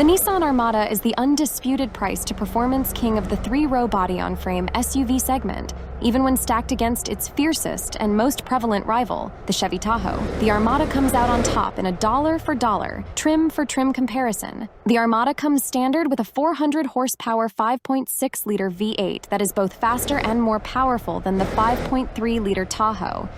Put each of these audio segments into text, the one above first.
Nissan Armada is the undisputed price to performance king of the three-row body-on-frame SUV segment, even when stacked against its fiercest and most prevalent rival, the Chevy Tahoe. The Armada comes out on top in a dollar-for-dollar, trim-for-trim comparison. The Armada comes standard with a 400-horsepower 5.6-liter V8 that is both faster and more powerful than the 5.3-liter Tahoe.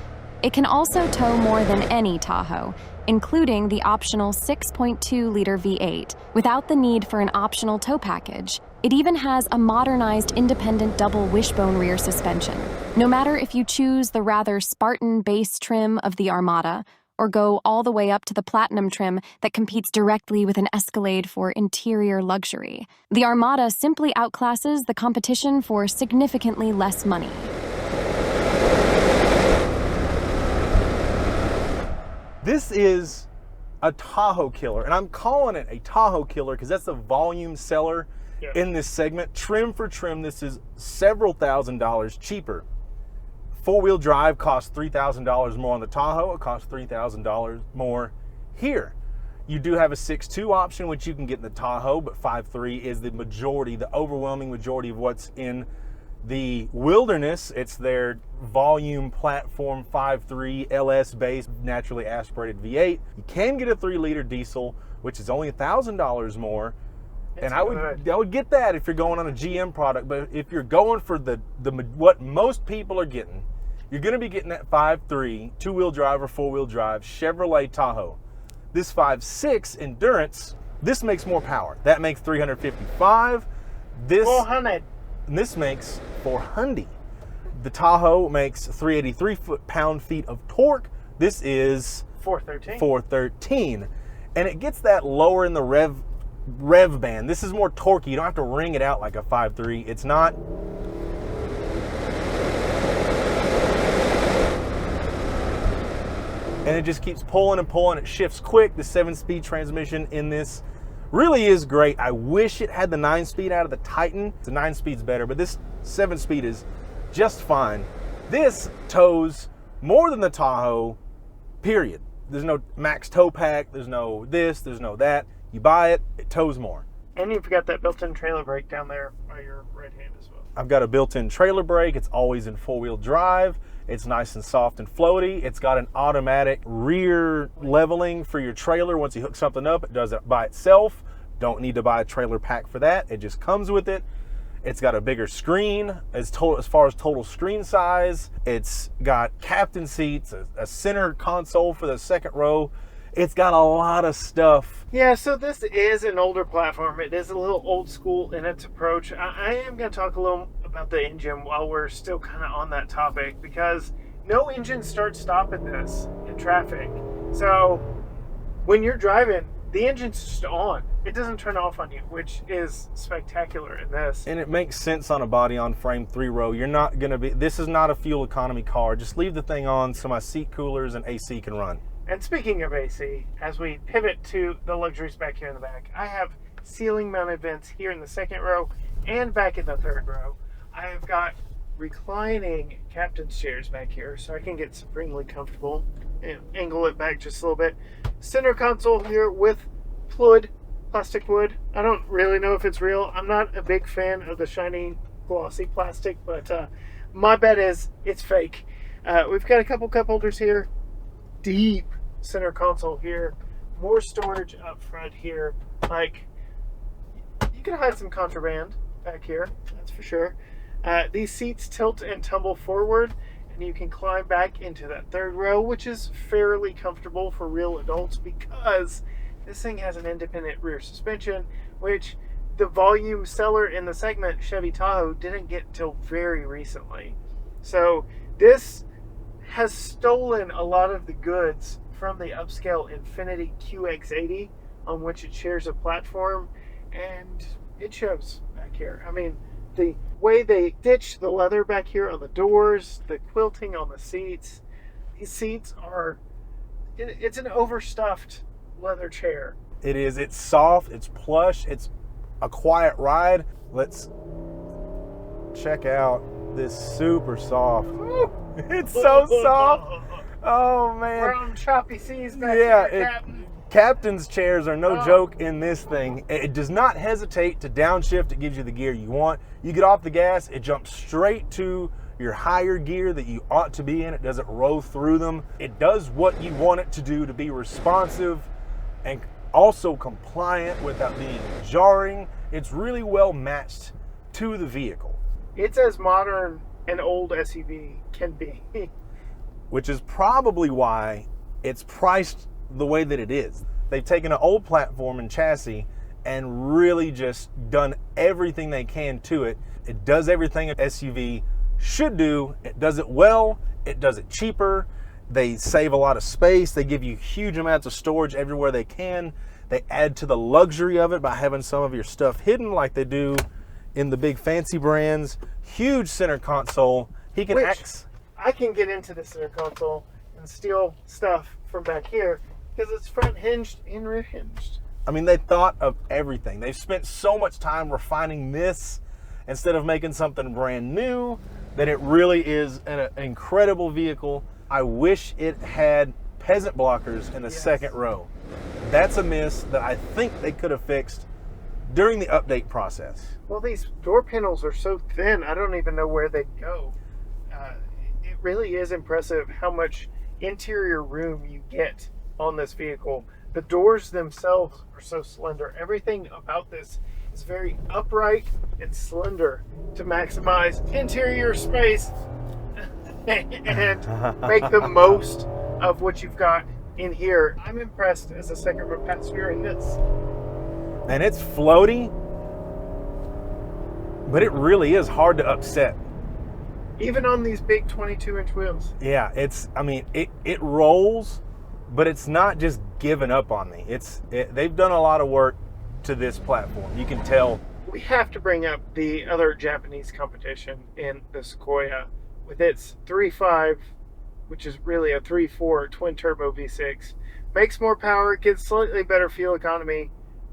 It can also tow more than any Tahoe, including the optional 6.2-liter V8, without the need for an optional tow package. It even has a modernized independent double wishbone rear suspension. No matter if you choose the rather Spartan base trim of the Armada, or go all the way up to the Platinum trim that competes directly with an Escalade for interior luxury, the Armada simply outclasses the competition for significantly less money. This is a Tahoe killer, and I'm calling it a Tahoe killer because that's the volume seller in this segment. Trim for trim, this is several $1,000s cheaper. Four-wheel drive costs $3,000 more on the Tahoe. It costs $3,000 more here. You do have a 6.2 option, which you can get in the Tahoe, but 5.3 is the majority, the overwhelming majority of what's in the Wilderness. It's their volume platform 5.3 LS based naturally aspirated V8. You can get a 3-liter diesel, which is only $1,000 more. And I would get that if you're going on a GM product. But if you're going for the what most people are getting, you're going to be getting that 5.3 two-wheel drive or four-wheel drive Chevrolet Tahoe. This 5.6 Endurance, this makes more power. That makes 355. This 400. And this makes 400. The Tahoe makes 383 pound-feet of torque. This is 413. And it gets that lower in the rev band. This is more torquey. You don't have to ring it out like a 5.3. It's not. And it just keeps pulling and pulling. It shifts quick. The 7-speed transmission in this really is great. I wish it had the 9-speed out of the Titan. The 9-speed's better, but this 7-speed is just fine. This tows more than the Tahoe, period. There's no max tow pack. There's no this. There's no that. You buy it, it tows more. And you've got that built-in trailer brake down there by your right hand as well. I've got a built-in trailer brake. It's always in four-wheel drive. It's nice and soft and floaty. It's got an automatic rear leveling for your trailer. Once you hook something up, it does it by itself. Don't need to buy a trailer pack for that. It just comes with it. It's got a bigger screen as far as total screen size. It's got captain seats, a center console for the second row. It's got a lot of stuff. Yeah, so this is an older platform. It is a little old school in its approach. I am going to talk a little about the engine while we're still kind of on that topic, because no engine start-stop in this in traffic. So when you're driving, the engine's just on. It doesn't turn off on you, which is spectacular in this. And it makes sense on a body-on-frame 3-row. You're not going to be, this is not a fuel economy car. Just leave the thing on so my seat coolers and AC can run. And speaking of AC, as we pivot to the luxuries back here in the back, I have ceiling mounted vents here in the second row and back in the third row. I have got reclining captain's chairs back here so I can get supremely comfortable and angle it back just a little bit. Center console here with wood, plastic wood. I don't really know if it's real. I'm not a big fan of the shiny glossy plastic, but my bet is it's fake. We've got a couple cup holders here. Deep center console here, more storage up front here. Like, you can hide some contraband back here, that's for sure. These seats tilt and tumble forward, and you can climb back into that third row, which is fairly comfortable for real adults because this thing has an independent rear suspension, which the volume seller in the segment, Chevy Tahoe, didn't get till very recently. So this has stolen a lot of the goods from the upscale Infiniti QX80, on which it shares a platform, and it shows back here. I mean, the way they ditched the leather back here on the doors, the quilting on the seats, these seats are, it's an overstuffed leather chair. It is. It's soft, it's plush, it's a quiet ride. Let's check out this super soft. It's so soft. Oh We're man. on choppy seas back Yeah, here, Captain. captain's chairs are no Oh. joke in this thing. It does not hesitate to downshift. It gives you the gear you want. You get off the gas, it jumps straight to your higher gear that you ought to be in. It doesn't roll through them. It does what you want it to do to be responsive and also compliant without being jarring. It's really well matched to the vehicle, It's as modern an old SUV can be. which is probably why it's priced the way that it is. They've taken an old platform and chassis and really just done everything they can to it. It does everything an SUV should do. It does it well. It does it cheaper. They save a lot of space. They give you huge amounts of storage everywhere they can. They add to the luxury of it by having some of your stuff hidden like they do in the big fancy brands. Huge center console. He can I can get into the center console and steal stuff from back here because it's front hinged and rear hinged. I mean, they thought of everything. They've spent so much time refining this instead of making something brand new that it really is an incredible vehicle. I wish it had peasant blockers in the second row. That's a miss that I think they could have fixed during the update process. Well, these door panels are so thin, I don't even know where they go. It really is impressive how much interior room you get on this vehicle. The doors themselves are so slender. Everything about this is very upright and slender to maximize interior space and make the most of what you've got in here. I'm impressed as a second row passenger in this. And it's floaty, but it really is hard to upset. Even on these big 22-inch wheels. Yeah, it rolls, but it's not just giving up on me. They've done a lot of work to this platform. You can tell. We have to bring up the other Japanese competition in the Sequoia with its 3.5, which is really a 3.4 twin turbo V6. Makes more power, gets slightly better fuel economy,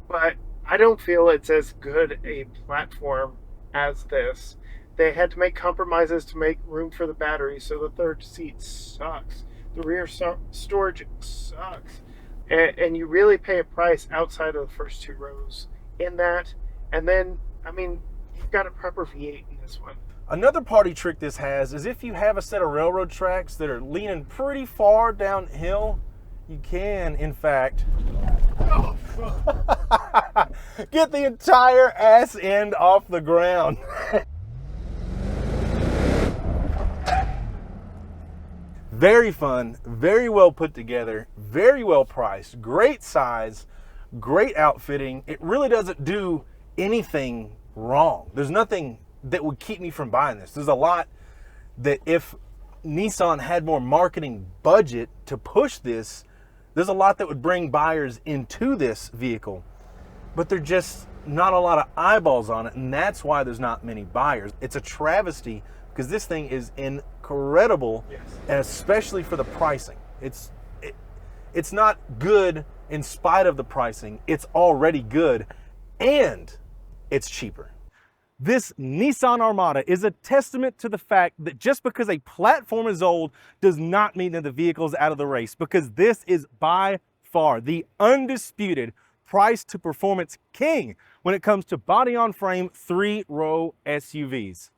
but I don't feel it's as good a platform as this. They had to make compromises to make room for the battery, so the third seat sucks. The rear storage sucks. And you really pay a price outside of the first two rows in that. And then, I mean, you've got a proper V8 in this one. Another party trick this has is if you have a set of railroad tracks that are leaning pretty far downhill, you can, in fact, get the entire ass end off the ground. Very fun, very well put together, very well priced, great size, great outfitting. It really doesn't do anything wrong. There's nothing that would keep me from buying this. There's a lot that if Nissan had more marketing budget to push this, there's a lot that would bring buyers into this vehicle, but there's just not a lot of eyeballs on it, and that's why there's not many buyers. It's a travesty because this thing is incredible, and especially for the pricing. It's not good in spite of the pricing. It's already good, and it's cheaper. This Nissan Armada is a testament to the fact that just because a platform is old does not mean that the vehicle is out of the race, because this is by far the undisputed price to performance king when it comes to body on frame 3-row SUVs.